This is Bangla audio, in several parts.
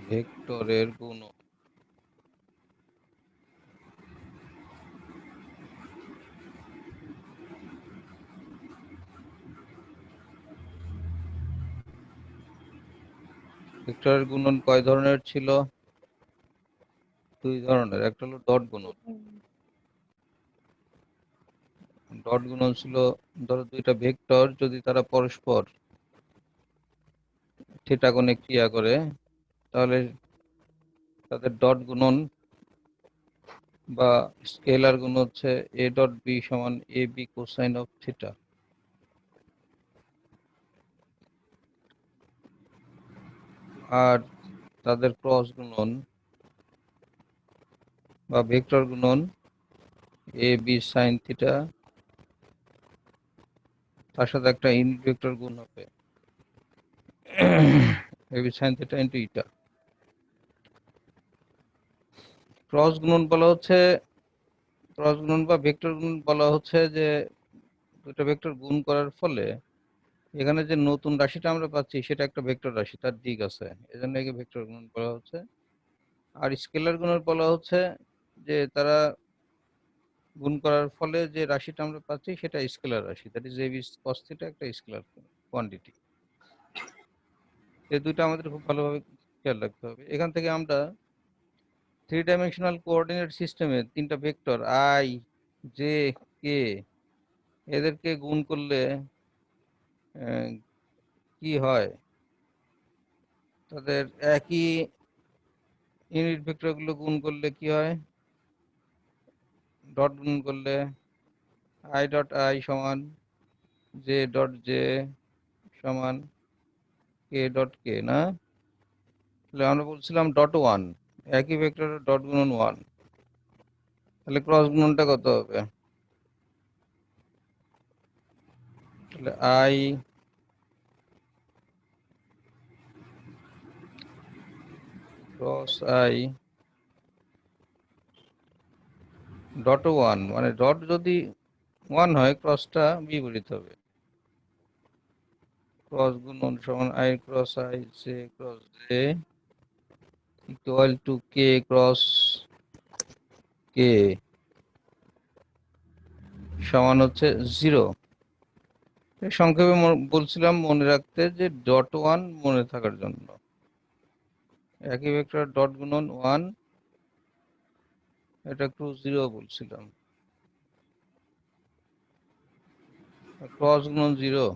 ভেক্টরের গুণন। ভেক্টরের গুণন কয় ধরনের ছিল? দুই ধরনের। একটা হলো ডট গুণন। ডট গুণন ছিল, ধরো দুইটা ভেক্টর যদি তারা পরস্পর থিটা কোণে ক্রিয়া করে তাহলে তাদের ডট গুণন বা স্কেলার গুণ হচ্ছে এ ডট বি সমান A B cosine of theta. আর তাদের ক্রস গুণন বা ভেক্টর গুণন এ বি সাইন থিটা, তার সাথে একটা ইউনিট ভেক্টর গুণ হবে A B sine theta into eta. Cross গুণন বলা হচ্ছে, ক্রস গুণন বা ভেক্টর গুণন বলা হচ্ছে যে দুটো ভেক্টর গুণ করার ফলে এখানে যে নতুন রাশিটা আমরা পাচ্ছি সেটা একটা ভেক্টর রাশি, তার দিক আছে, এজন্য একে ভেক্টর গুণন বলা হচ্ছে। আর স্কেলার গুণন বলা হচ্ছে যে তারা গুণ করার ফলে যে রাশিটা আমরা পাচ্ছি সেটা স্কেলার রাশি, that is A B cos theta একটা স্কেলার কোয়ান্টিটি। এই দুটো আমাদের খুব ভালোভাবে খেয়াল রাখতে হবে। এখান থেকে আমরা 3 ডাইমেনশনাল কোঅর্ডিনেট সিস্টেমে তিনটা ভেক্টর আই, জে, কে এদেরকে গুণ করলে কি হয়, তাদের একই ইউনিট ভেক্টরগুলো গুণ করলে কি হয়, ডট গুণ করলে আই ডট আই সমান জে ডট জে সমান কে ডট কে, না? তাহলে আমরা বলছিলাম ডট ওয়ান, একই ভেক্টরের ডট গুণন ওয়ান, তাহলে ক্রস গুণনটা কত হবে? তাহলে I cross I dot one, মানে ডট যদি ওয়ান হয় ক্রসটা বিপরীত হবে। ক্রস গুণন সমান I cross I J cross J equal to K cross K সমান হচ্ছে 0। সংক্ষেপে বলছিলাম মনে রাখতে যে ডট ওয়ান মনে থাকার জন্য, একই ভেক্টর ডট গুণন ওয়ান, এটা একটু 0 বলছিলাম, ক্রস গুণন 0,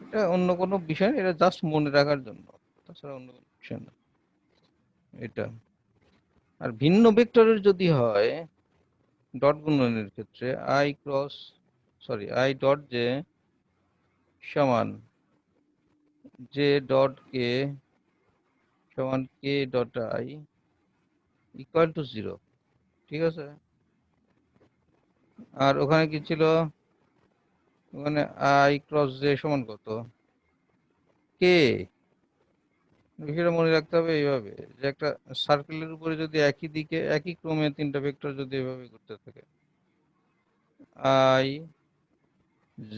এটা অন্য কোনো বিষয়, এটা জাস্ট মনে রাখার জন্য, তাছাড়া অন্য কোনো বিষয় না এটা। আর ভিন্ন ভেক্টরের যদি হয় ডট গুণনের ক্ষেত্রে I cross sorry I dot J সমান জে ডট কে সমান কে ডট আই ইকুয়াল টু 0, ঠিক আছে? আর ওখানে কি ছিল, ওখানে আই ক্রস জে সমান কত, কে। বিষয়টা মনে রাখতে হবে এইভাবে যে একটা সার্কেলের উপরে যদি একই দিকে একই ক্রমে তিনটা ভেক্টর যদি এভাবে ঘুরতে থাকে, আই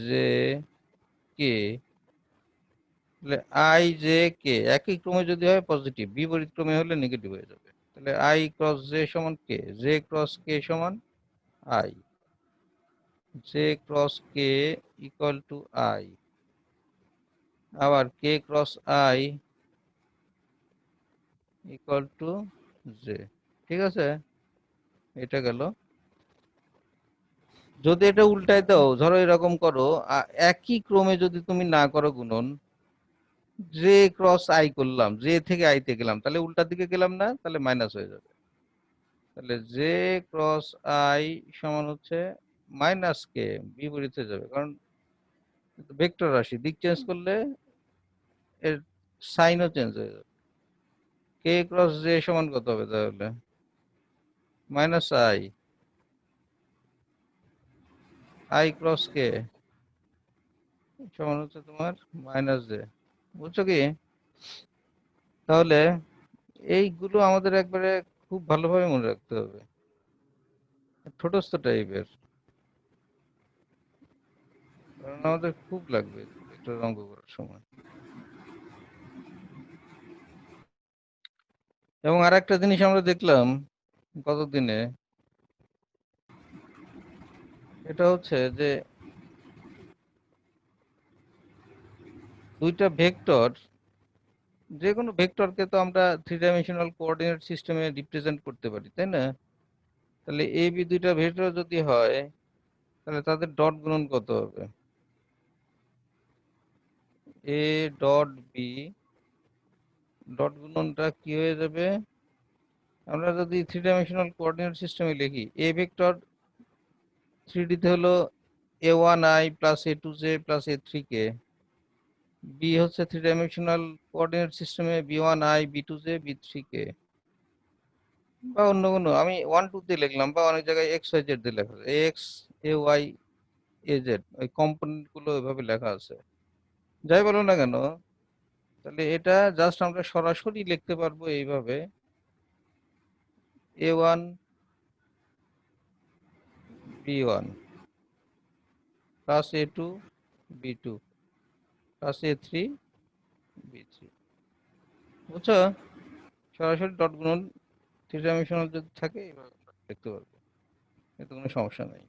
জে কে, তাহলে আই জে কে একই ক্রমে যদি হয় পজিটিভ, বিপরীত ক্রমে হলে নেগেটিভ হয়ে যাবে। তাহলে আই ক্রস জে সমান কে, জে ক্রস কে সমান I, J cross K equal to I, আবার K cross I equal to J, ঠিক আছে? এটা গেল। যদি এটা উল্টায় দাও, ধরো এরকম করো, একই ক্রমে যদি তুমি না করো গুণন, জে ক্রস আই করলাম, জে থেকে আইতে গেলাম, তাহলে উল্টার দিকে গেলাম না, তাহলে মাইনাস হয়ে যাবে। তাহলে জে ক্রস আই সমান হচ্ছে মাইনাস কে, বিপরীত হয়ে যাবে, কারণ ভেক্টর রাশি দিক চেঞ্জ করলে এর সাইনও চেঞ্জ হয়ে যাবে। কে ক্রস জে সমান কত হবে তাহলে? Minus I, I cross K সমান হচ্ছে তোমার মাইনাস জে, বুঝছো কি? তাহলে এইগুলো আমাদের একবারে খুব ভালোভাবে মনে রাখতে হবে, ছোটস্থ টাইপের, কারণ আমাদের খুব লাগবে একটা অঙ্ক করার সময়। এবং আরেকটা জিনিস আমরা দেখলাম গতদিনে, এটা হচ্ছে যে দুইটা ভেক্টর, যে কোনো ভেক্টরকে তো আমরা 3 ডাইমেনশনাল কোঅর্ডিনেট সিস্টেমে রিপ্রেজেন্ট করতে পারি, তাই না? তাহলে এ বি দুইটা ভেক্টর যদি হয়, তাহলে তাদের ডট গুণন কত হবে? এ ডট বি ডট গুণনটা কি হয়ে যাবে? আমরা যদি 3 ডাইমেনশনাল কোঅর্ডিনেট সিস্টেমে লিখি, এ ভেক্টর 3D তে হলো a1i plus a2j plus a3k, B হচ্ছে 3 ডাইমেনশনাল কোঅর্ডিনেট সিস্টেমে b1i b2j b3k, বা অন্য কোনো, আমি 1 2 দিয়ে লিখলাম, বা অনেক জায়গায় এক্স ওয়াই জেড দিয়ে লেখা আছে, X A Y A Z, ওই কম্পোনেন্ট গুলো ওইভাবে লেখা আছে। যাই বলো না কেন, তাহলে এটা জাস্ট আমরা সরাসরি লিখতে পারবো এইভাবে, a1 b1 plus a2 b2 plus a3 b3। বুঝছো? সরাসরি ডট গুণন 3 ডাইমেনশনাল যদি থাকে এইভাবে আমরা লিখতে পারবো, এতে কোনো সমস্যা নেই।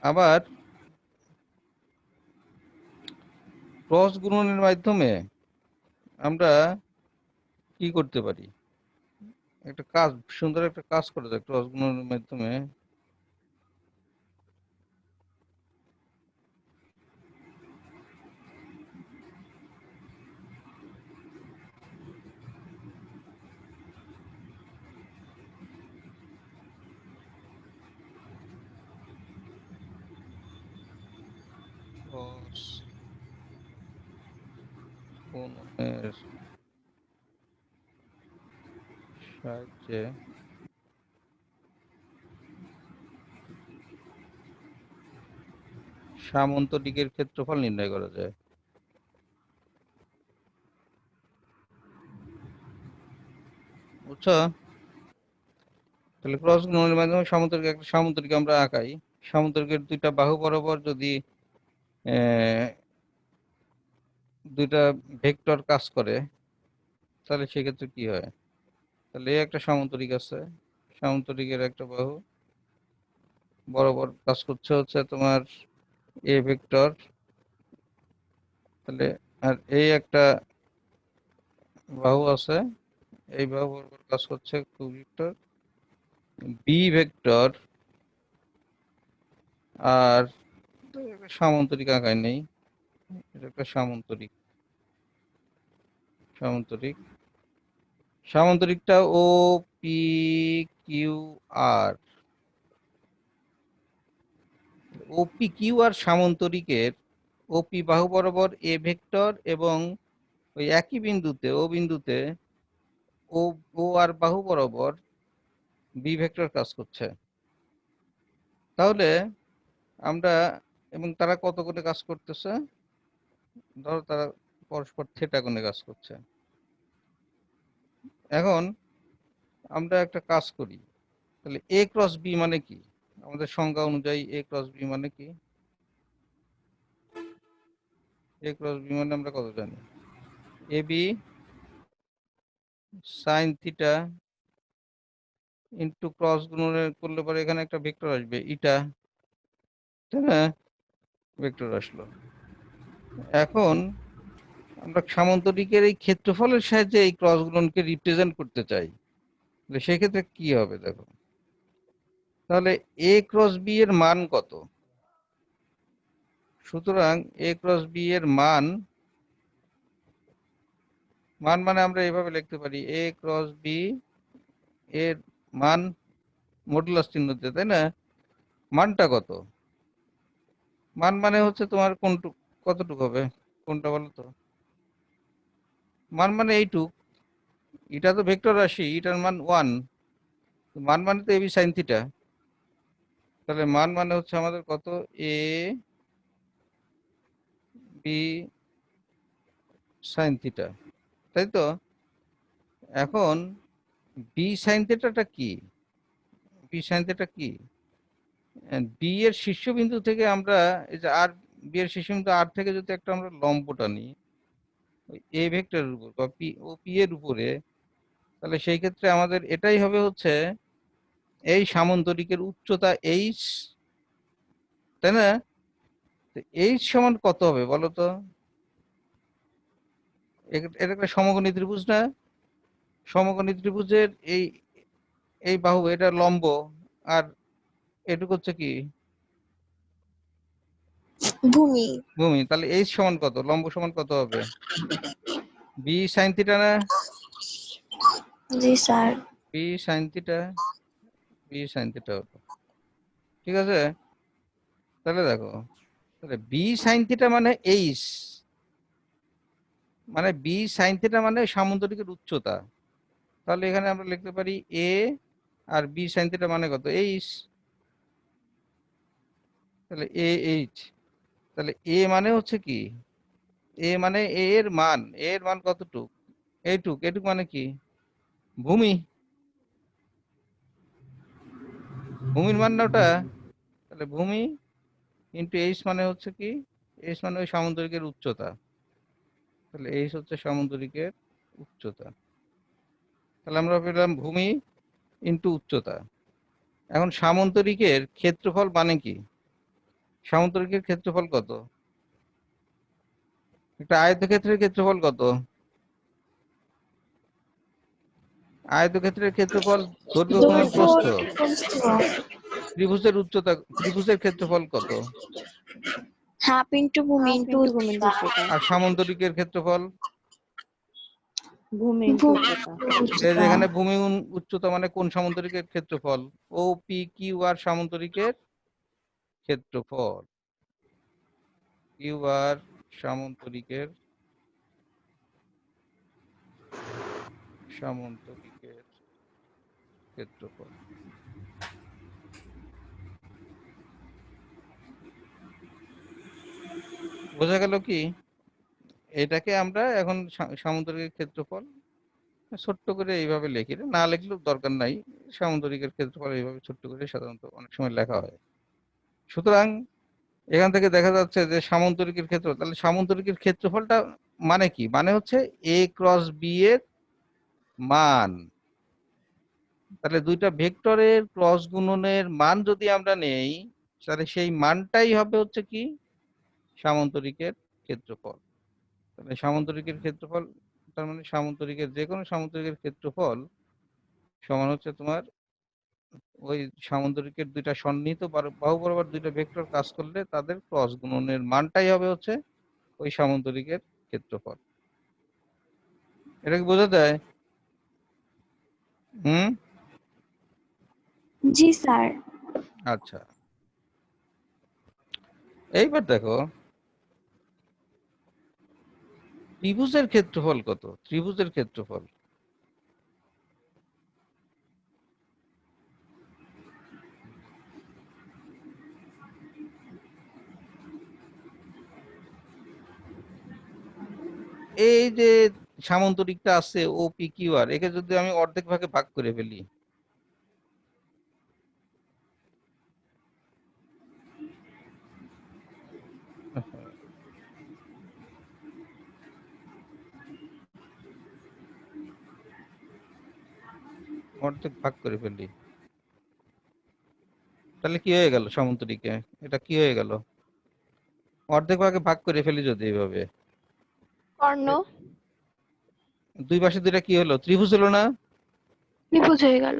আবার ক্রস গুণনের মাধ্যমে আমরা কি করতে পারি? একটা কাজ, সুন্দর একটা কাজ করা যায় ক্রস গুণনের মাধ্যমে। ক্রস গুণনের সাহায্যে সামন্তরিকের ক্ষেত্রফল নির্ণয় করা যায়। বুঝছো? তাহলে ক্রস গুণনের মাধ্যমে সামন্তরিক, একটা সামন্তরিক আমরা আঁকাই, সামন্তরিকের দুইটা বাহু বরাবর যদি দুইটা ভেক্টর কাজ করে, তাহলে সেক্ষেত্রে কি হয়? তাহলে এই একটা সামন্তরিক আছে, সামন্তরিকের একটা বাহু বরাবর কাজ করছে হচ্ছে তোমার এ ভেক্টর, তাহলে আর এই একটা বাহু আছে, এই বাহু বরাবর কাজ করছে ভেক্টর বি ভেক্টর। আর সামন্তরিক আঁকায় নেই, এটা একটা সামন্তরিক, সামন্তরিক, সামন্তরিকটা ও পি কিউ আর, ওপি কিউ আর সামন্তরিকের ওপি বাহু বরাবর এ ভেক্টর, এবং ওই একই বিন্দুতে, ও বিন্দুতে ও ও আর বাহু বরাবর বি ভেক্টর কাজ করছে। তাহলে আমরা, এবং তারা কত কোণে কাজ করতেছে? ধরো তারা পরস্পর থিটা কোণে কাজ করছে। এখন আমরা একটা কাজ করি, তাহলে এ ক্রস বি মানে কি? আমাদের সংজ্ঞা অনুযায়ী এ ক্রস বি মানে কি? এ ক্রস বি মানে আমরা কত জানি? A B sine theta into cross গুণনের করলে পরে এখানে একটা ভেক্টর আসবে ইটা, তাই না? ভেক্টর আসলো। এখন আমরা সামান্তরিকের এই ক্ষেত্রফলের সাহায্যে এই ক্রস গুণনকে রিপ্রেজেন্ট করতে চাই, তাহলে সেক্ষেত্রে কি হবে দেখো। তাহলে এ ক্রস বি এর মান কত? সুতরাং এ ক্রস বি এর মান, মানে আমরা এভাবে লিখতে পারি, এ ক্রস বি এর মান মডুলাস চিহ্ন দিয়ে, তাই না? মানটা কত? মান মানে হচ্ছে তোমার কোনটুক, কতটুকু হবে কোনটা বলো তো? মান মানে এইটুক, এটা তো ভেক্টর রাশি, এটার মান 1, মান মানে তো এবি সাইন থিটা। তাহলে মান মানে হচ্ছে আমাদের কত? এ বি সাইন থিটা, তাই তো? এখন বি সাইন থিটাটা কি? বি সাইন থিটা কি? বি এর শীর্ষবিন্দু থেকে আমরা, এই যে আর, বি এর শীর্ষবিন্দু আর থেকে যদি একটা আমরা লম্ব টানি, এ ভেক্টরের উপর বা পি ও পি এর উপরে, তাহলে সেই ক্ষেত্রে আমাদের এটাই হবে হচ্ছে এই সামান্তরিকের উচ্চতা এইচ, তাই না? এইচ সমান কত হবে বলো তো? এটা একটা সমকোণী ত্রিভুজ না? সমকোণী ত্রিভুজের এই এই বাহু, এটা লম্ব, আর এটুকু হচ্ছে কি ভূমি। ভূমি। তাহলে এইচ সমান কত, লম্ব সমান কত হবে? বি সাইন থিটা না? জি sir. B sine theta, B sine theta হলো, ঠিক আছে? তাহলে দেখো, তাহলে বি সাইন থিটা মানে এইচ, মানে বি সাইন থিটা মানে সামান্তরিকের উচ্চতা। তাহলে এখানে আমরা লিখতে পারি এ, আর বি সাইন থিটা মানে কত, এইচ। তাহলে এ এইচ, তাহলে এ মানে হচ্ছে কি, এ মানে এ এর মান, এ এর মান কতটুক, এইটুক, এইটুক মানে কি, ভূমি, ভূমির মান না ওটা? তাহলে ভূমি ইন্টু এইচ মানে হচ্ছে কি, এইচ মানে ওই সামান্তরিকের উচ্চতা। তাহলে এইচ হচ্ছে সামান্তরিকের উচ্চতা। তাহলে আমরা পেলাম ভূমি ইন্টু উচ্চতা। এখন সামান্তরিকের ক্ষেত্রফল মানে কি, সামান্তরিকের ক্ষেত্রফল কত? একটা আয়তক্ষেত্রের ক্ষেত্রফল কত? আয়তক্ষেত্রের ক্ষেত্রফল দৈর্ঘ্য গুণন দৈর্ঘ্য প্রস্থ। প্রস্থ। ত্রিভুজের উচ্চতা, ত্রিভুজের ক্ষেত্রফল কত? হাফ ইন্টু ভূমি হাফ ইন্টু ইন্টু ভূমি ইন্টু উচ্চতা। উচ্চতা। আর সামান্তরিকের ক্ষেত্রফল? ভূমি ইন্টু ভূমি উচ্চতা। ইন্টু এই যে উচ্চতা। এখানে ভূমি উচ্চতা মানে কোন সামান্তরিকের ক্ষেত্রফল? ও পি কিউ আর সামান্তরিকের ক্ষেত্রফল। কিউ আর সামান্তরিকের, সামান্তরিকের ক্ষেত্রফল। বোঝা গেল কি? এটাকে আমরা এখন সামান্তরিকের ক্ষেত্রফল ছোট্ট করে এইভাবে লিখি, না লিখলেও দরকার নাই। সামান্তরিকের ক্ষেত্রফল এইভাবে ছোট্ট করে সাধারণত অনেক সময় লেখা হয়। সুতরাং এখান থেকে দেখা যাচ্ছে যে সামান্তরিকের ক্ষেত্র, তাহলে সামান্তরিকের ক্ষেত্রফলটা মানে কি, মানে হচ্ছে এ ক্রস বি এর মান। তাহলে দুইটা ভেক্টরের ক্রস গুণনের মান যদি আমরা নেই, তাহলে সেই মানটাই হবে হচ্ছে কি সামান্তরিকের ক্ষেত্রফল। তাহলে সামান্তরিকের ক্ষেত্রফল, তার মানে সামান্তরিকের যে কোনো সামান্তরিকের ক্ষেত্রফল সমান হচ্ছে তোমার ওই সামান্তরিকের দুইটা সন্নিহিত বাহু বরাবর দুইটা ভেক্টর কাজ করলে তাদের ক্রস গুণনের মানটাই হবে হচ্ছে ওই সামান্তরিকের ক্ষেত্রফল। এটা কি বোঝা যায়? হুম। জি স্যার। আচ্ছা, এইবার দেখো ত্রিভুজের ক্ষেত্রফল কত, ত্রিভুজের ক্ষেত্রফল। এই যে সামান্তরিকটা আছে ও পি কিউ আর, একে যদি আমি অর্ধেক ভাগে ভাগ করে ফেলি, অর্ধেক ভাগ করে ফেলি, তাহলে কি হয়ে গেল সামান্তরিকে, এটা কি হয়ে গেল? অর্ধেক ভাগে ভাগ করে ফেলি যদি এইভাবে, কর্ণ। দুই পাশে দুইটা কি হলো, ত্রিভুজ হলো না? ত্রিভুজ হয়ে গেল।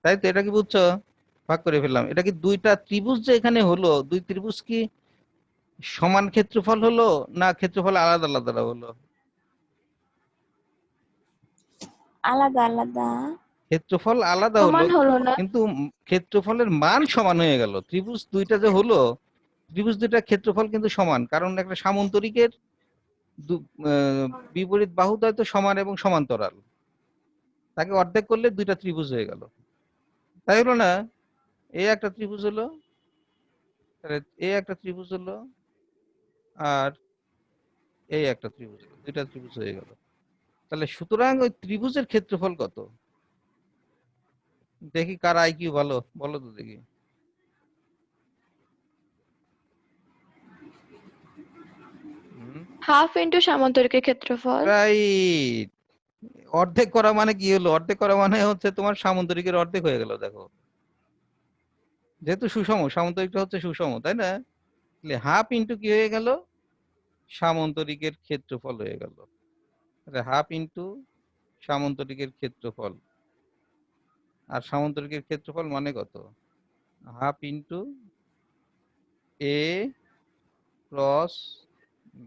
তাই তো, এটা কি বুঝছো? ভাগ করে ফেললাম, এটা কি দুইটা ত্রিভুজ যে এখানে হলো, দুই ত্রিভুজ কি সমান ক্ষেত্রফল হলো, না ক্ষেত্রফল আলাদা আলাদা হলো? আলাদা আলাদা। ক্ষেত্রফল আলাদা হলো, সমান হলো না। কিন্তু ক্ষেত্রফলের মান সমান হয়ে গেল। ত্রিভুজ দুইটা যে হলো, ত্রিভুজ দুইটার ক্ষেত্রফল কিন্তু সমান, কারণ একটা সামান্তরিকের বিপরীত বাহুদ্বয় তো সমান এবং সমান্তরাল, তাকে অর্ধেক করলে দুইটা ত্রিভুজ হয়ে গেল, তাই হলো না? এই একটা ত্রিভুজ হলো, তাহলে এই একটা ত্রিভুজ হলো, আর এই একটা ত্রিভুজ হলো, দুইটা ত্রিভুজ হয়ে গেল। তাহলে সুতরাং ওই ত্রিভুজের ক্ষেত্রফল কত? দেখি কার আইকিউ ভালো, বলো তো দেখি। হুম। হাফ ইন্টু সামান্তরিকের ক্ষেত্রফল। রাইট। অর্ধেক করা মানে কি হলো? অর্ধেক করা মানে হচ্ছে তোমার সামান্তরিকের অর্ধেক হয়ে গেল। দেখো, যেহেতু সুষম, সামান্তরিকটা হচ্ছে সুষম, তাই না? হাফ ইন্টু কি হয়ে গেল? সামান্তরিকের ক্ষেত্রফল হয়ে গেল। হাফ ইন্টু সামান্তরিকের ক্ষেত্রফল। আর সামান্তরিকের ক্ষেত্রফল মানে কত? হাফ ইন্টু এ ক্রস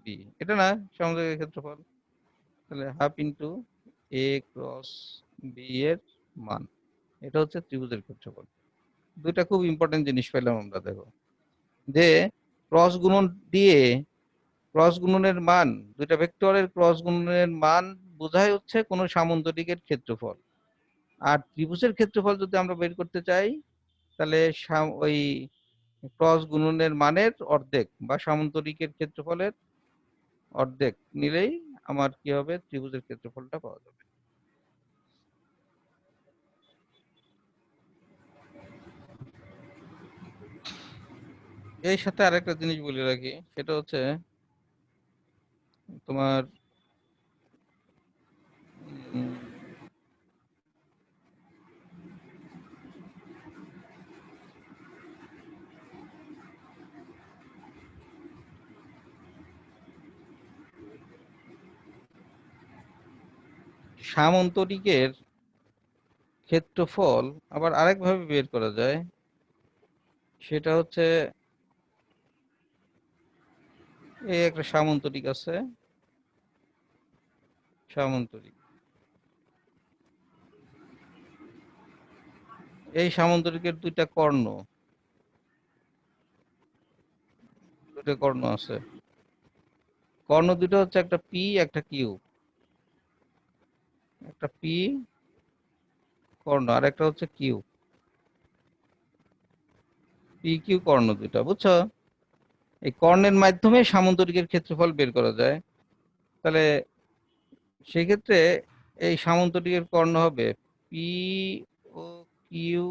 বি, এটা না সামান্তরিকের ক্ষেত্রফল? তাহলে হাফ ইন্টু এ ক্রস বি এর মান, এটা হচ্ছে ত্রিভুজের ক্ষেত্রফল। দুইটা খুব ইম্পর্টেন্ট জিনিস পেলাম আমরা। দেখো যে ক্রস গুণন দিয়ে, ক্রস গুণনের মান, দুইটা ভেক্টরের ক্রস গুণনের মান বোঝায় হচ্ছে কোনো সামান্তরিকের ক্ষেত্রফল। আর ত্রিভুজের ক্ষেত্রফল যদি আমরা বের করতে চাই, তাহলে ওই ক্রস গুণনের মানের অর্ধেক বা সামান্তরিকের ক্ষেত্রফলের অর্ধেক নিলেই আমার কি হবে? ত্রিভুজের ক্ষেত্রফলটা পাওয়া যাবে। এর সাথে আরেকটা জিনিস বলে রাখি, সেটা হচ্ছে তোমার সামান্তরিকের ক্ষেত্রফল আবার আরেকভাবে বের করা যায়। সেটা হচ্ছে এই একটা সামান্তরিক আছে, সামান্তরিক, এই সামান্তরিকের দুইটা কর্ণ আছে। কর্ণ দুটো হচ্ছে একটা পি একটা কিউ। একটা পি কর্ণ আর একটা হচ্ছে কিউ। পি কিউ কর্ণ দুইটা, বুঝছো? এই কর্ণের মাধ্যমে সামান্তরিকের ক্ষেত্রফল বের করা যায়। তাহলে সেক্ষেত্রে এই সামান্তরিকের কর্ণ হবে পি ও কিউ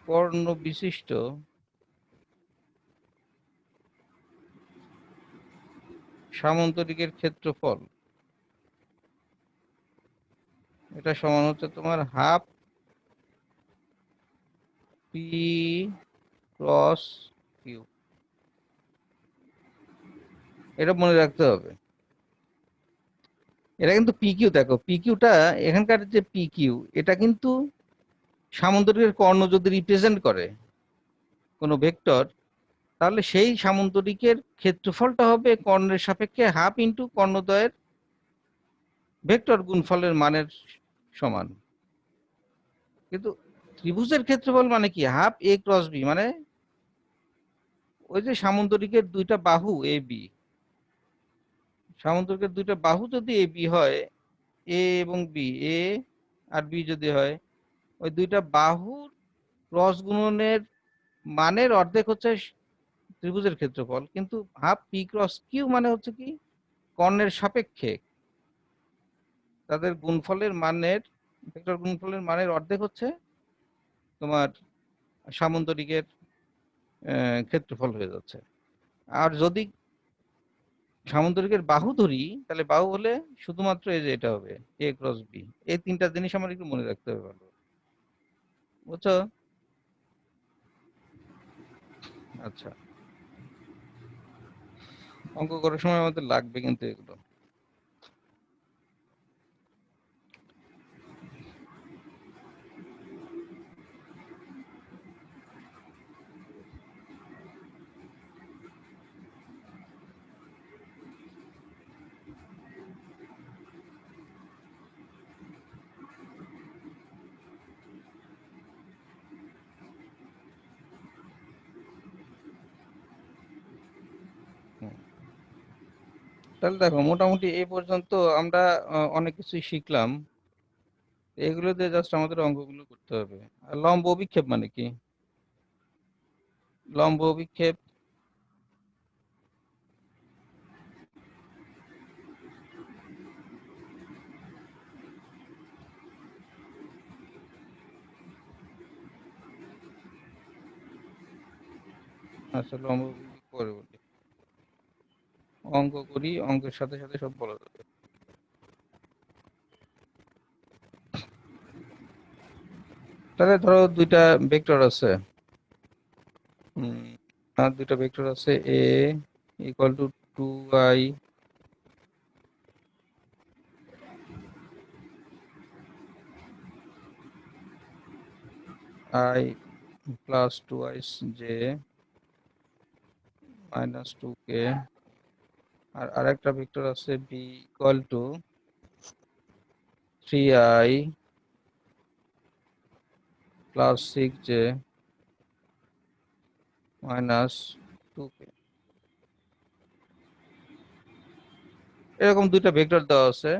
কর্ণ বিশিষ্ট সামান্তরিকের ক্ষেত্রফল, এটা সমান হচ্ছে তোমার হাফ পি ক্রস কিউ। এটা মনে রাখতে হবে। এটা কিন্তু পি কিউ, দেখো পি কিউটা, এখানকার যে পি কিউ, এটা কিন্তু সামান্তরিকের কর্ণ যদি রিপ্রেজেন্ট করে কোনো ভেক্টর, তাহলে সেই সামান্তরিকের ক্ষেত্রফলটা হবে কর্ণের সাপেক্ষে হাফ ইন্টু কর্ণদ্বয়ের ভেক্টর গুণফলের মানের সমান। কিন্তু ত্রিভুজের ক্ষেত্রফল মানে কি? হাফ এ ক্রস বি, মানে ওই যে সামান্তরিকের দুইটা বাহু এ বি, সামান্তরিকের দুইটা বাহু যদি এ বি হয়, এ এবং বি, এ আর বি যদি হয়, ওই দুইটা বাহুর ক্রস গুণনের মানের অর্ধেক হচ্ছে ত্রিভুজের ক্ষেত্রফল। কিন্তু হাফ পি ক্রস কিউ মানে হচ্ছে কি? কর্ণের সাপেক্ষে তাদের গুণফলের মানের, ভেক্টর গুণফলের মানের অর্ধেক হচ্ছে তোমার সামান্তরিকের ক্ষেত্রফল হয়ে যাচ্ছে। আর যদি সামান্তরিকের বাহু ধরি, তাহলে বাহু হলে শুধুমাত্র এই যে এটা হবে এ ক্রস বি। এই তিনটা জিনিস আমার একটু মনে রাখতে হবে ভালো, বুঝছো? আচ্ছা, অঙ্ক করার সময় আমাদের লাগবে কিন্তু এগুলো। হুম। তাহলে দেখো, মোটামুটি এই পর্যন্ত আমরা অনেক কিছুই শিখলাম। এগুলো দিয়ে জাস্ট আমাদের অঙ্কগুলো করতে হবে। আর লম্ব অভিক্ষেপ মানে কি? লম্ব অভিক্ষেপ আসলে লম্ব অভিক্ষেপ পরে বলি, অঙ্ক করি, অঙ্কের সাথে সাথে সব বলা যাবে। তাহলে ধরো দুইটা ভেক্টর আছে, আর দুইটা ভেক্টর আছে, A equal to 2i i plus 2i j minus 2k, আর আরেকটা ভেক্টর আছে b equal to 3i plus 6j minus 2k। এরকম দুইটা ভেক্টর দেওয়া আছে।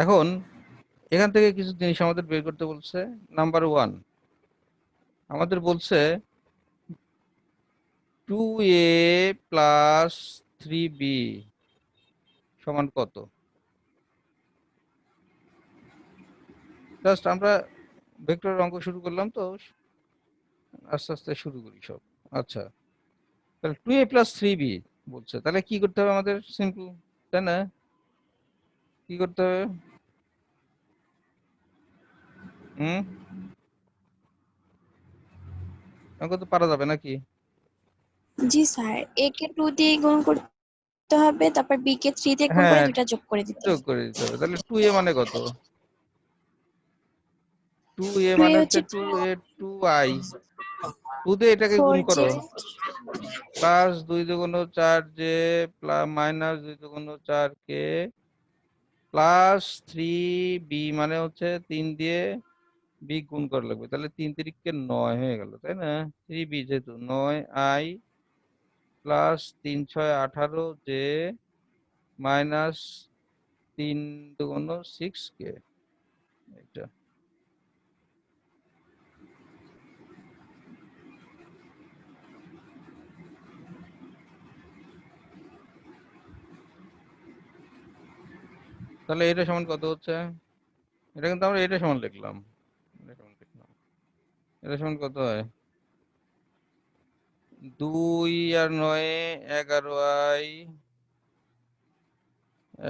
এখন এখান থেকে কিছু জিনিস আমাদের বের করতে বলছে। নাম্বার 1, আমাদের বলছে 2a প্লাস 3b সমান কত। জাস্ট আমরা ভেক্টরের অঙ্ক শুরু করলাম, তো আস্তে আস্তে শুরু করি সব। আচ্ছা, তাহলে 2a প্লাস 3b বলছে, তাহলে কি করতে হবে আমাদের? সিম্পল, তাই না? কি করতে হবে? হুম, অঙ্ক তো পারা যাবে নাকি? জি স্যার, এ কে 2 দিয়ে গুণ করতে হবে, তারপর বি কে 3 দিয়ে গুণ করে হ্যাঁ, দুইটা যোগ করে দিতে যোগ হবে। করে দিতে হবে। তাহলে 2a মানে কত? 2a 2 এ মানে হচ্ছে হচ্ছে 2a 2i, 2 দিয়ে এটাকে গুণ 4 জে করো, প্লাস 2 দুগুণ 4j মাইনাস 2 দুগুণ 4k প্লাস 3b মানে হচ্ছে 3 দিয়ে b গুণ করা লাগবে, তাহলে 3 তিরিককে 9 হয়ে গেল, তাই না? 3b যেহেতু 9i প্লাস 3 6 18j মাইনাস 3 দুগুণ 6k। এটা তাহলে এটা সমান কত হচ্ছে? এটা কিন্তু আমরা এটা সমান লিখলাম, এটা সমান লিখলাম, এটা সমান কত হয়? 2 আর 9 11i,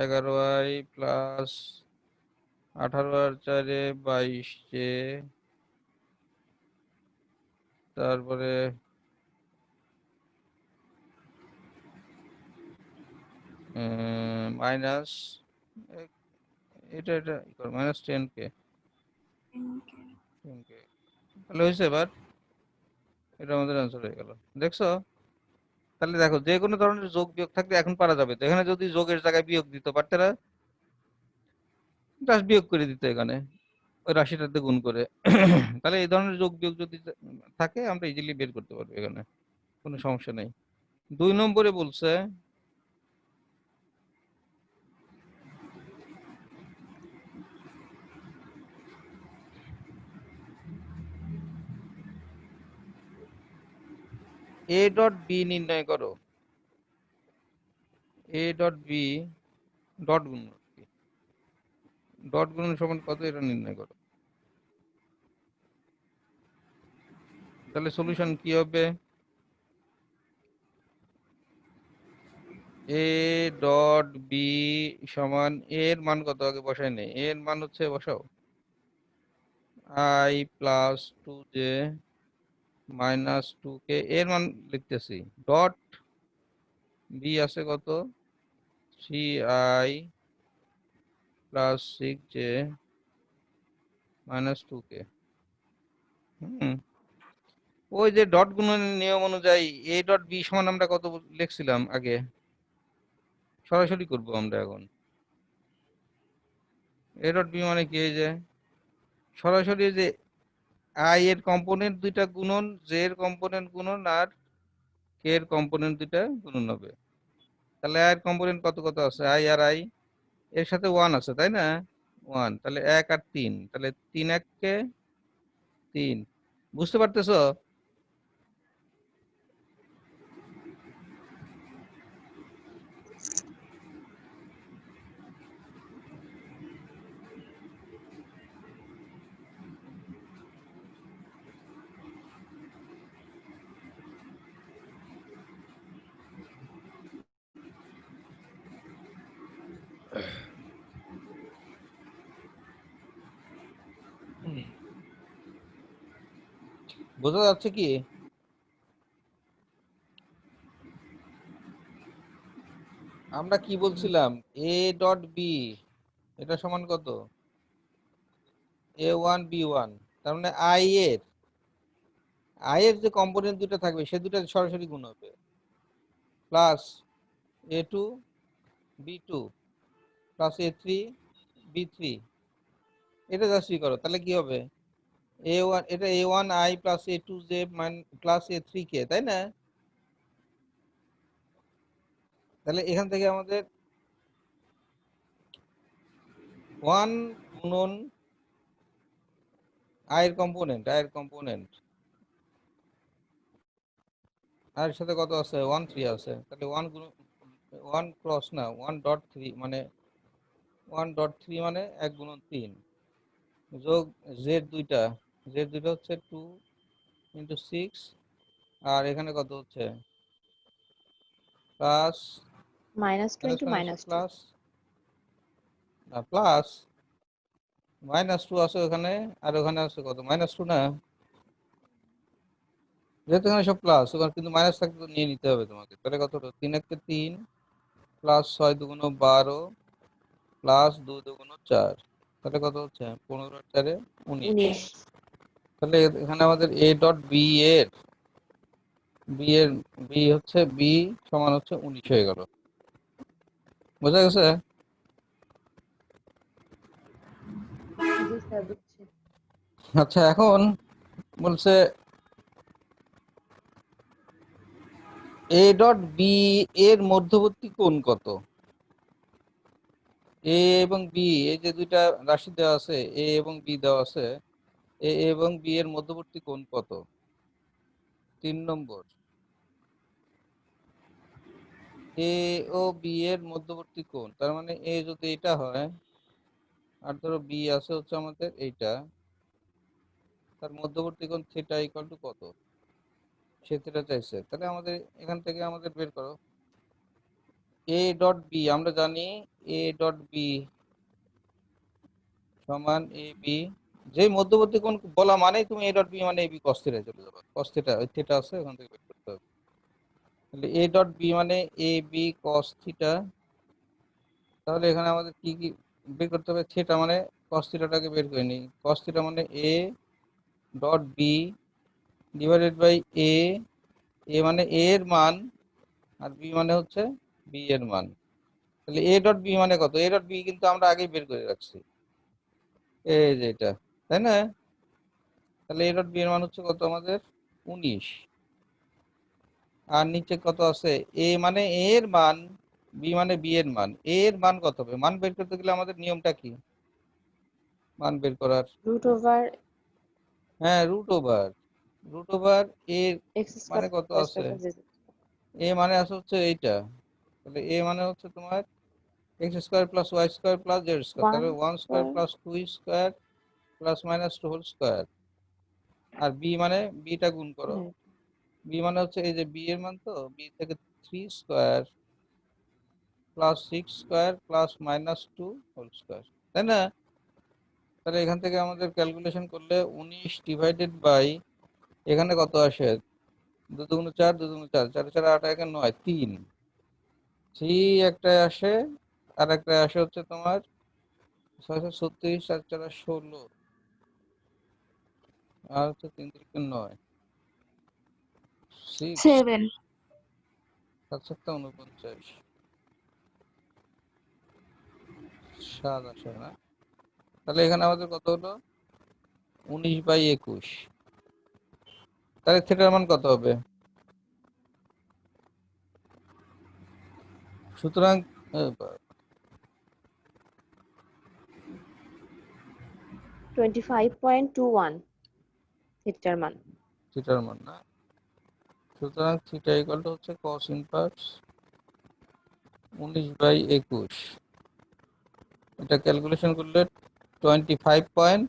11i প্লাস 18 আর 4 22j, তারপরে মাইনাস এটা এটা মাইনাস 10k, 10k। তাহলে হয়েছে এবার, এটা আমাদের অ্যান্সার হয়ে গেল। দেখছো? তাহলে দেখো, যে কোনো ধরনের যোগ বিয়োগ থাকলে এখন পারা যাবে। তো এখানে যদি যোগের জায়গায় বিয়োগ দিত পারতে না, জাস্ট বিয়োগ করে দিত এখানে ওই রাশিটাতে গুণ করে। তাহলে এই ধরনের যোগ বিয়োগ যদি থাকে আমরা ইজিলি বের করতে পারবো, এখানে কোনো সমস্যা নেই। 2 নম্বরে বলছে a ডট b নির্ণয় করো। a ডট b ডট গুণ কি? ডট গুণন সমান কত, এটা নির্ণয় করো। তাহলে সলিউশন কি হবে? a ডট b সমান এর মান কত আগে বসাই নেই, এর মান হচ্ছে বসাও i plus 2j minus 2k, এর মান লিখতেছি। ডট b আছে কত? 3i plus 6j minus 2k। হুম, ওই যে ডট গুণনের নিয়ম অনুযায়ী a ডট b সমান আমরা কত লিখছিলাম আগে? সরাসরি করব আমরা এখন। a ডট b মানে কি? এই যে সরাসরি যে i এর কম্পোনেন্ট দুইটা গুণন, j এর কম্পোনেন্ট গুণন, আর k এর কম্পোনেন্ট দুইটা গুণন হবে। তাহলে i এর কম্পোনেন্ট কত কত আছে? i আর i এর সাথে 1 আছে, তাই না? 1, তাহলে 1 আর 3, তাহলে 3 1 কে 3। বুঝতে পারতেছো? বোঝা যাচ্ছে কি? আমরা কি বলছিলাম, এ ডট বি এটা সমান কত, A1 B1, তার মানে আই এর যে কম্পোনেন্ট দুটো থাকবে সে দুটো সরাসরি গুণ হবে, plus A2 B2 plus A3 B3, এটা জাস্ট করো, তাহলে কি হবে, A1 এটা A1I plus A2J plus A3K, তাই না? তাহলে এখান থেকে আমাদের 1 গুণন আয়ের কম্পোনেন্ট আর সাথে কত আছে, 1 3 আছে, তাহলে 1 গুণ 1 ক্রস না 1.3 মানে 1.3 মানে 1 গুণন 3 যোগ জেড দুইটা হচ্ছে 2 ইন্টু 6, আর এখানে কত হচ্ছে প্লাস -2 into মাইনাস -2. প্লাস না প্লাস -2 আছে ওখানে, আর ওখানে আছে কত -2 না, যেহেতু এখানে সব প্লাস ওখানে কিন্তু মাইনাস থাকলে তো নিয়ে নিতে হবে তোমাকে, তাহলে কত হলো 3 1 3 প্লাস 6 2 12 প্লাস 2 2 4, তাহলে কত হচ্ছে 15 আর 4 19। তাহলে এখানে আমাদের এ ডট বি এর বি হচ্ছে বি সমান হচ্ছে 19 হয়ে গেল। বোঝা গেছে? জি স্যার, বুঝছি। আচ্ছা, এখন বলছে এ ডট বি এর মধ্যবর্তী কোণ কত। এ এবং বি এই যে দুইটা রাশি দেওয়া আছে, এ এবং বি দেওয়া আছে, এ এবং বি এর মধ্যবর্তী কোণ কত। 3 নম্বর, এ ও বি এর মধ্যবর্তী কোণ, তার মানে এ যদি এটা হয় আর ধরো বি আছে হচ্ছে আমাদের এইটা, তার মধ্যবর্তী কোণ থিটা ইকুয়াল টু কত, সে থিটা চাইছে। তাহলে আমাদের এখান থেকে আমাদের বের করো এ ডট বি, আমরা জানি এ ডট বি সমান এ বি, যে মধ্যবর্তী কোণ বলা মানেই তুমি এ ডট বি মানে এ বি কস থিটায় চলে যাবে, কস থিটা ওই থিটা আছে ওখান থেকে বের করতে হবে। তাহলে এ ডট বি মানে এ বি কস থিটা, তাহলে এখানে আমাদের কি কি বের করতে হবে, থিটা মানে কস থিটাটাকে বের করে নিই, কস থিটা মানে A dot B divided by A, A মানে এ এর মান আর বি মানে হচ্ছে বি এর মান। তাহলে এ ডট বি মানে কত, এ ডট বি কিন্তু আমরা আগেই বের করে রাখছি, এই যে এটা, তাই না? তাহলে এ ডট বি এর মান হচ্ছে কত আমাদের 19, আর নিচে কত আছে, এ মানে এ এর মান, বি মানে বি এর মান, এ এর মান কত হবে, মান বের করতে গেলে আমাদের নিয়মটা কি, মান বের করার, √/(x² হ্যাঁ রুট ওভার এর মানে কত + y² আছে, + z²। এ মানে আছে হচ্ছে এইটা, তাহলে এ মানে হচ্ছে তোমার x² + y² + z², তাহলে 1² + 2² ± 2 হোল স্কয়ার, আর বি মানে বিটা গুণ করো, হ্যাঁ। বি মানে হচ্ছে এই যে বি এর মান, তো বি থেকে 3² + 6² ± 2 হোল স্কয়ার, তাই না? তাহলে এখান থেকে আমাদের ক্যালকুলেশন করলে 19 ডিভাইডেড বাই এখানে কত আসে, 2 2 4 2 2 4 4 4 8 1 9 3 3 একটা আসে, আর একটা আসে হচ্ছে তোমার 636 আর 4 16, আর হচ্ছে 3 3 9 6 7 7 7 49 7 আসে না, তাহলে এখানে আমাদের কত হলো 19/21, তাহলে থিটার মান কত হবে, সুতরাং 25.21 থিটার মান। থিটার মান না, সুতরাং থিটা ইকুয়াল টু হচ্ছে cos ইনভার্স 19/21, এটা ক্যালকুলেশন করলে 25.21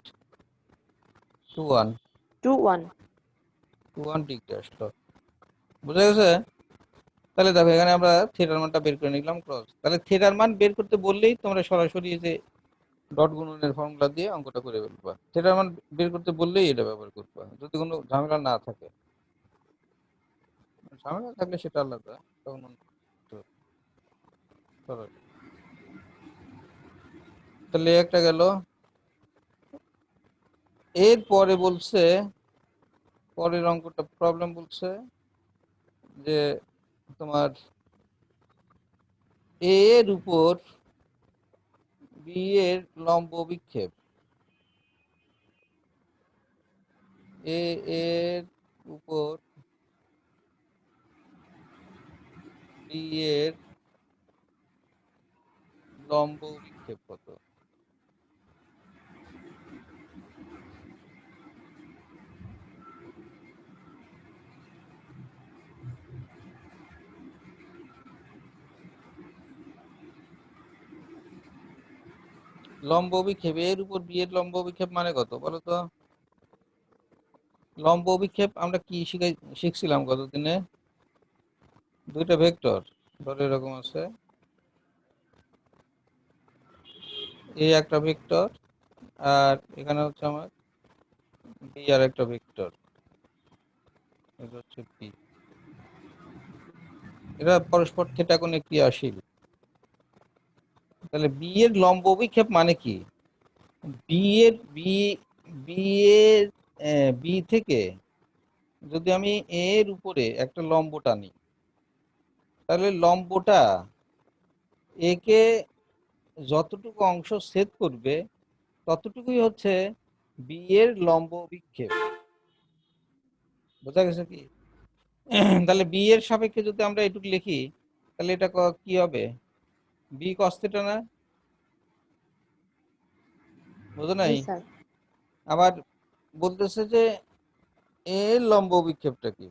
21 ডিগ্রি আসলো। বুঝা গেছে? তাহলে দেখো এখানে আমরা থিটার মানটা বের করে নিলাম ক্রস, তাহলে থিটার মান বের করতে বললেই তোমরা সরাসরি যে ডট গুণনের ফর্মুলা দিয়ে অঙ্কটা করে ফেলবা। থিটার মান বের করতে বললেই এটা ব্যবহার করবা, যদি কোনো ঝামেলা না থাকে। ঝামেলা থাকলে সেটা আলাদা, তখন চলো। তাহলে একটা গেল। এর পরে বলছে, পরের অঙ্কটা প্রবলেম বলছে যে তোমার এ এর উপর বি এর লম্ব বিক্ষেপ, এ এর উপর বি এর লম্ব বিক্ষেপ কত? লম্ব বিক্ষেপ এর উপর বি এর লম্ব বিক্ষেপ মানে কত বলো তো? লম্ব বিক্ষেপ আমরা কি শিখছিলাম গতদিনে? দুইটা ভেক্টর ধরো এরকম আছে, এই একটা ভেক্টর আর এখানে হচ্ছে আমার বি আর একটা ভেক্টর, এটা হচ্ছে বি। এরা পরস্পর থিটা কোণে ক্রিয়াশীল। তাহলে বি এর লম্ব বিক্ষেপ মানে কি? বি এর বি এর বি থেকে যদি আমি এর উপরে একটা লম্ব টানি, তাহলে লম্বটা একে যতটুকু অংশ ছেদ করবে ততটুকুই হচ্ছে বি এর লম্ব বিক্ষেপ। বোঝা গেছে কি? তাহলে বি এর সাপেক্ষে যদি আমরা এটুকু লিখি, তাহলে এটা কি হবে? বি কস থিটা না? বুঝো নাই? জি স্যার। আবার বলতেছে যে এর লম্ব বিক্ষেপটা কি,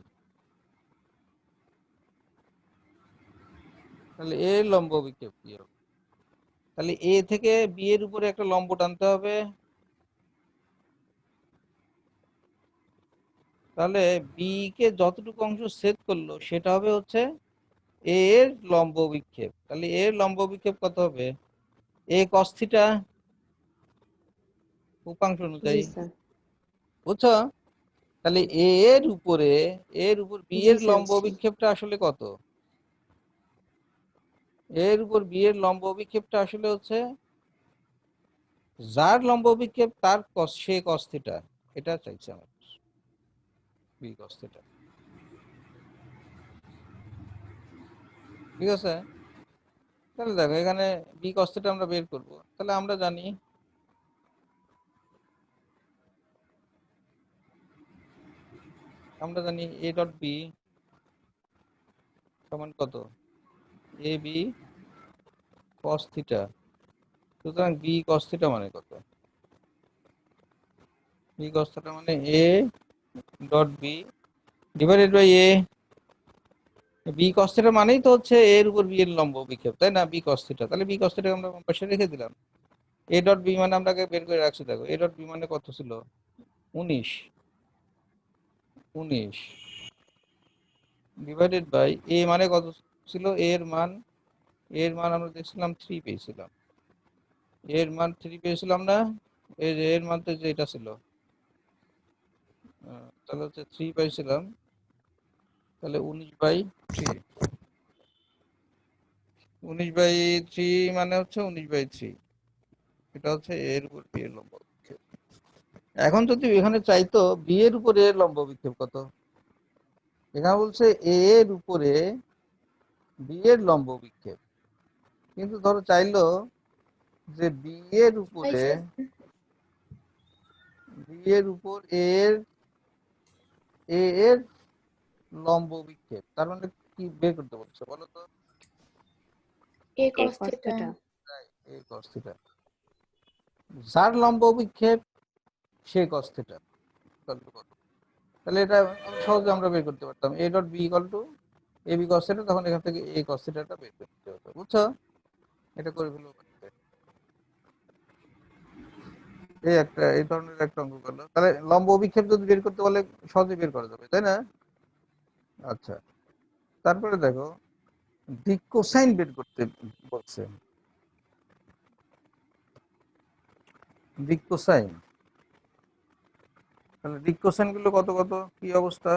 তাহলে এর লম্ব বিক্ষেপ কি হবে? তাহলে এ থেকে বি এর উপরে একটা লম্ব টানতে হবে, তাহলে বি কে যতটুকু অংশ ছেদ করলো সেটা হবে হচ্ছে এ এর লম্ব বিক্ষেপ। তাহলে এর লম্ব বিক্ষেপ কত হবে? এ কস থিটা উপাংশ জি অনুযায়ী। স্যার। বুঝছো? তাহলে এর উপরে, এর উপর বি জি এর স্যার। লম্ব বিক্ষেপটা আসলে কত? এর উপর বি এর লম্ব বিক্ষেপটা আসলে হচ্ছে যার লম্ব বিক্ষেপ তার কস, সে কস থিটা, এটা চাইছে আমার, বি কস থিটা। ঠিক আছে? তাহলে দেখো এখানে বি কস থিটা আমরা বের করব। তাহলে আমরা জানি এ ডট বি সমান কত? A B cos theta. সুতরাং বি কস থিটা মানে কত? বি কস থিটা মানে A dot B divided by A. B cos theta মানেই তো হচ্ছে এর উপর বি এর লম্ব বিক্ষেপ, তাই না? বি কস থিটা, তাহলে বি কস থিটা আমরা পাশে রেখে দিলাম। এ ডট বি মানে আমরা আগে বের করে রাখছি, দেখো এ ডট বি মানে কত ছিল? 19 19 ডিভাইডেড বাই এ মানে কত ছিল? এর মান আমরা দেখছিলাম 3 পেয়েছিলাম, এর মান 3 পেয়েছিলাম না? এই যে এর মান তো যে এটা ছিল, তাহলে হচ্ছে 3 পাইছিলাম, তাহলে 19/3, 19/3 মানে হচ্ছে 19/3, এটা হচ্ছে এর উপর বি এর লম্ব বিক্ষেপ। এখন যদি এখানে চাইতো বি এর উপরে এর লম্ব বিক্ষেপ কত, এখানে বলছে এ এর উপরে বি এর লম্ব বিক্ষেপ, কিন্তু ধরো চাইলো যে বি এর উপরে, বি এর উপর এর এ এর লম্ব বিক্ষেপ, তার মানে কি বের করতে বলছে বলো তো? এ এ কস কস থিটা। থিটা। এ কস থিটা, যার লম্ব বিক্ষেপ সে কস থিটা। তাহলে এটা সহজে আমরা বের করতে পারতাম, A dot B equal to A B cos theta, তখন এখান থেকে এ কস থিটাটা বের করতে হতো। বুঝছো? এটা করে ফেলবো। এই ধরনের একটা অঙ্ক করলো, তাহলে লম্ব অভিক্ষেপ যদি বের করতে বলে সহজে বের করা যাবে, তাই না? আচ্ছা, তারপরে দেখো দিক কোসাইন বের করতে বলছে। দিক কোসাইন, তাহলে দিক কোসাইন গুলো কত কত কি অবস্থা?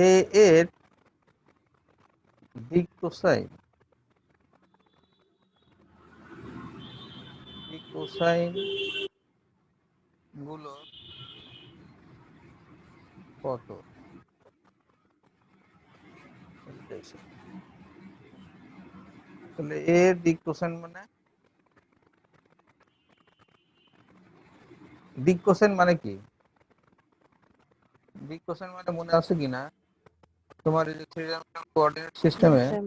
এ এর দিক কোসাইন, দিক কোসাইন গুলো কত? তাহলে এর দিক কোসাইন মানে, দিক কোসাইন মানে কি? দিক কোসাইন মানে মনে আছে কিনা তোমার এই যে থ্রি ডাইমেনশনাল কোঅর্ডিনেট সিস্টেমে স্যার